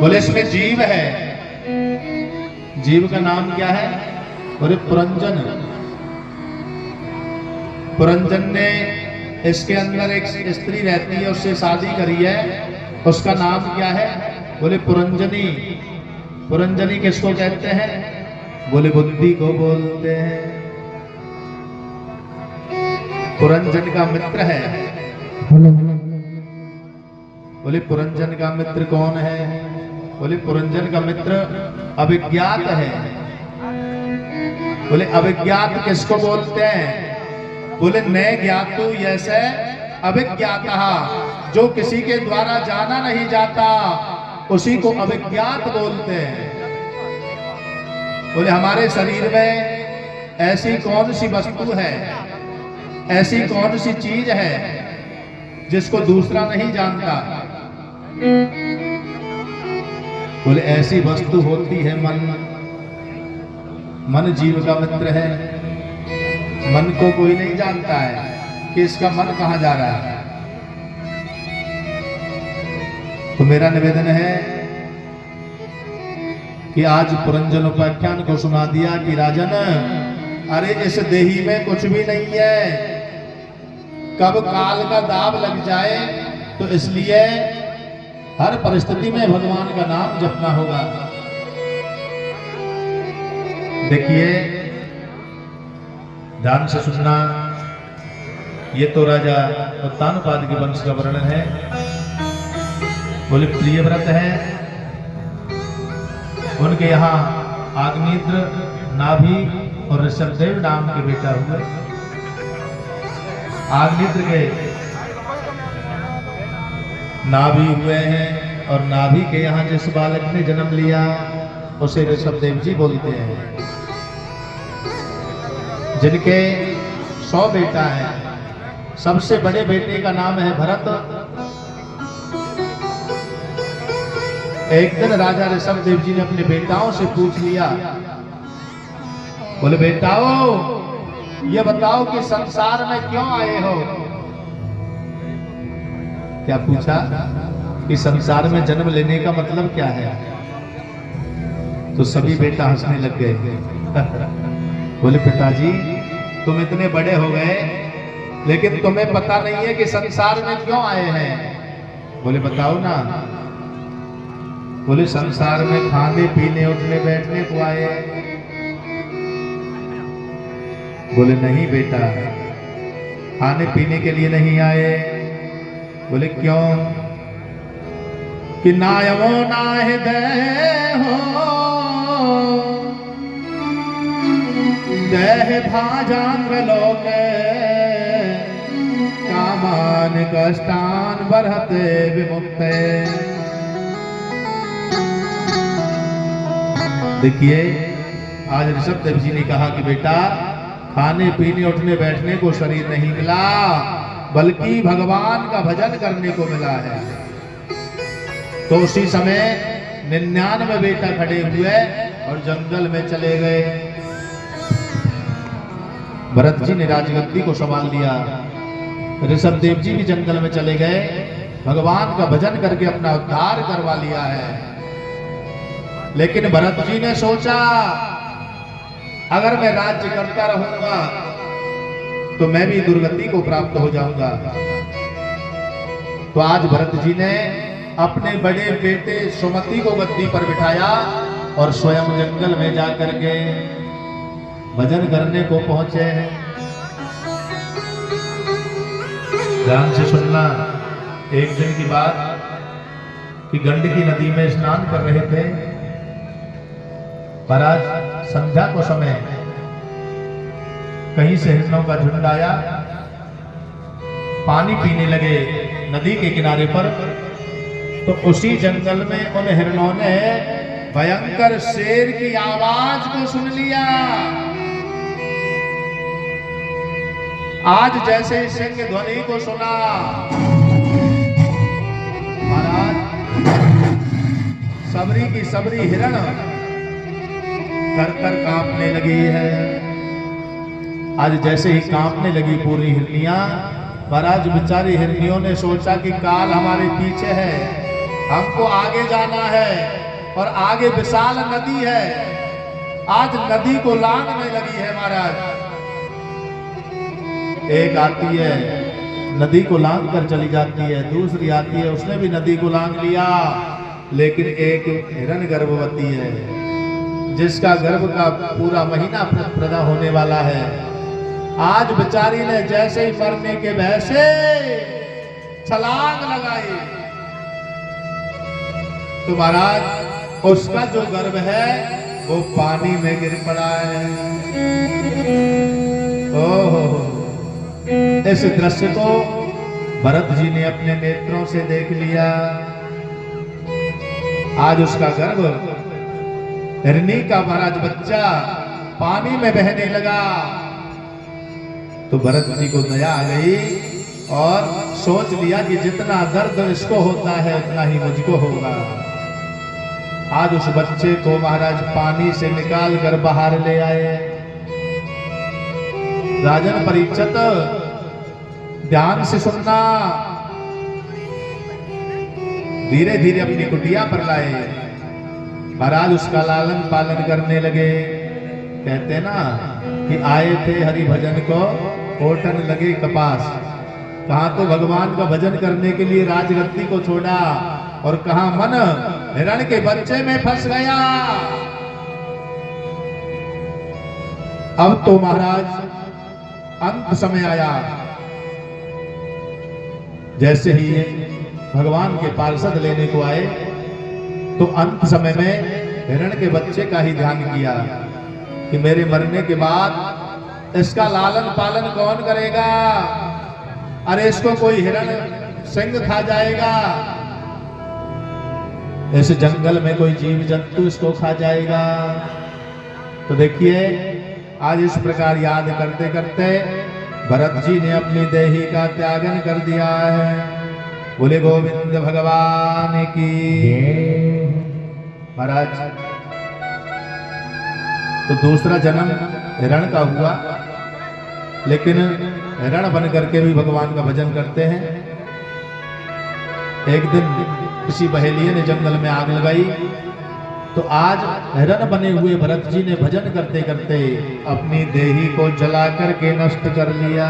बोले इसमें जीव है। जीव का नाम क्या है? बोले पुरंजन। पुरंजन ने इसके अंदर एक स्त्री रहती है, उससे शादी करी है, उसका नाम क्या है? बोले पुरंजनी। पुरंजनी किसको कहते हैं? बोले बुद्धि को बोलते हैं। पुरंजन का मित्र है। बोले पुरंजन का मित्र कौन है? बोले पुरंजन का मित्र अविज्ञात है। बोले अविज्ञात किसको बोलते हैं? बोले न ज्ञातु यैसे अविज्ञातः, जो किसी के द्वारा जाना नहीं जाता उसी को अविज्ञात बोलते हैं। बोले हमारे शरीर में ऐसी कौन सी वस्तु है, ऐसी कौन सी चीज है जिसको दूसरा नहीं जानता? बोले ऐसी वस्तु होती है मन। मन जीव का मित्र है। मन को कोई नहीं जानता है कि इसका मन कहां जा रहा है। तो मेरा निवेदन है कि आज पुरंजन उपाख्यान को सुना दिया कि राजन, अरे इस देही में कुछ भी नहीं है, कब काल का दाव लग जाए, तो इसलिए हर परिस्थिति में भगवान का नाम जपना होगा। देखिए ध्यान से सुनना, ये तो राजा उत्तानपाद के वंश का वर्णन है। बोले प्रियव्रत है, उनके यहाँ आग्नेत्र, नाभि और ऋषभदेव नाम के बेटा हुए। आग्नेत्र के नाभि हुए हैं और नाभि के यहाँ जिस बालक ने जन्म लिया उसे ऋषभदेव जी बोलते हैं। जिनके 100 बेटा है, सबसे बड़े बेटे का नाम है भरत। एक दिन राजा ऋषभदेव जी ने अपने बेटाओं से पूछ लिया, बोले बेटाओ ये बताओ कि संसार में क्यों आए हो? क्या पूछा कि संसार में जन्म लेने का मतलब क्या है? तो सभी बेटा हंसने लग गए। बोले पिताजी तुम इतने बड़े हो गए लेकिन तुम्हें पता नहीं है कि संसार में क्यों आए हैं। बोले बताओ ना। बोले संसार में खाने पीने उठने बैठने को आए। बोले नहीं बेटा, खाने पीने के लिए नहीं आए। बोले क्यों? कि नायमो नाहि देहो देह भाजांग लोके कामान कष्टान बरहते विमुक्ते। देखिए आज ऋषभदेव जी ने कहा कि बेटा खाने पीने उठने बैठने को शरीर नहीं मिला, बल्कि भगवान का भजन करने को मिला है। तो उसी समय 99 बेटा खड़े हुए और जंगल में चले गए। भरत जी ने राजगद्दी को संभाल लिया, ऋषभदेव जी भी जंगल में चले गए, भगवान का भजन करके अपना उद्धार करवा लिया है। लेकिन भरत जी ने सोचा अगर मैं राज्य करता रहूंगा तो मैं भी दुर्गति को प्राप्त हो जाऊंगा। तो आज भरत जी ने अपने बड़े बेटे सुमति को गद्दी पर बिठाया और स्वयं जंगल में जाकर के भजन करने को पहुंचे। ध्यान से सुनना, एक दिन की बात कि गंडकी नदी में स्नान कर रहे थे। महाराज संध्या को समय कहीं से हिरणों का झुंड आया, पानी पीने लगे नदी के किनारे पर। तो उसी जंगल में उन हिरणों ने भयंकर शेर की आवाज को सुन लिया। आज जैसे सिंह ध्वनि को सुना, महाराज सबरी की सबरी हिरण कर कर कांपने लगी है। आज जैसे ही कांपने लगी पूरी हिरनियां, महाराज बेचारी हिरनियों ने सोचा कि काल हमारे पीछे है, हमको आगे जाना है और आगे विशाल नदी है। आज नदी को लांघने लगी है महाराज। एक आती है नदी को लांघ कर चली जाती है, दूसरी आती है उसने भी नदी को लांघ लिया, लेकिन एक हिरण गर्भवती है जिसका गर्भ का पूरा महीना पैदा होने वाला है। आज बेचारी ने जैसे ही मरने के भय से छलांग लगाई तो महाराज उसका जो गर्भ है वो पानी में गिर पड़ा है। ओहो, इस दृश्य को भरत जी ने अपने नेत्रों से देख लिया। आज उसका गर्भ हिरनी का महाराज बच्चा पानी में बहने लगा तो भरत जी को दया आ गई और सोच लिया कि जितना दर्द इसको होता है उतना ही मुझको होगा। आज उस बच्चे को महाराज पानी से निकाल कर बाहर ले आए। राजन परीक्षित ध्यान से सुनना, धीरे धीरे अपनी कुटिया पर लाए। महाराज उसका लालन पालन करने लगे। कहते ना कि आए थे हरि भजन को ओटन लगे कपास। कहां तो भगवान का भजन करने के लिए राजगद्दी को छोड़ा और कहां मन हिरण के बच्चे में फंस गया। अब तो महाराज अंत समय आया। जैसे ही भगवान के पार्षद लेने को आए तो अंत समय में हिरण के बच्चे का ही ध्यान किया कि मेरे मरने के बाद इसका लालन पालन कौन करेगा। अरे इसको कोई हिरण सिंह खा जाएगा, इस जंगल में कोई जीव जंतु इसको खा जाएगा। तो देखिए आज इस प्रकार याद करते करते भरत जी ने अपनी देही का त्यागन कर दिया है। बोले गोविंद भगवान की। महाराज तो दूसरा जन्म हिरण का हुआ, लेकिन हिरण बन करके भी भगवान का भजन करते हैं। एक दिन किसी बहेलिये ने जंगल में आग लगाई तो आज हिरण बने हुए भरत जी ने भजन करते करते अपनी देही को जला करके नष्ट कर लिया।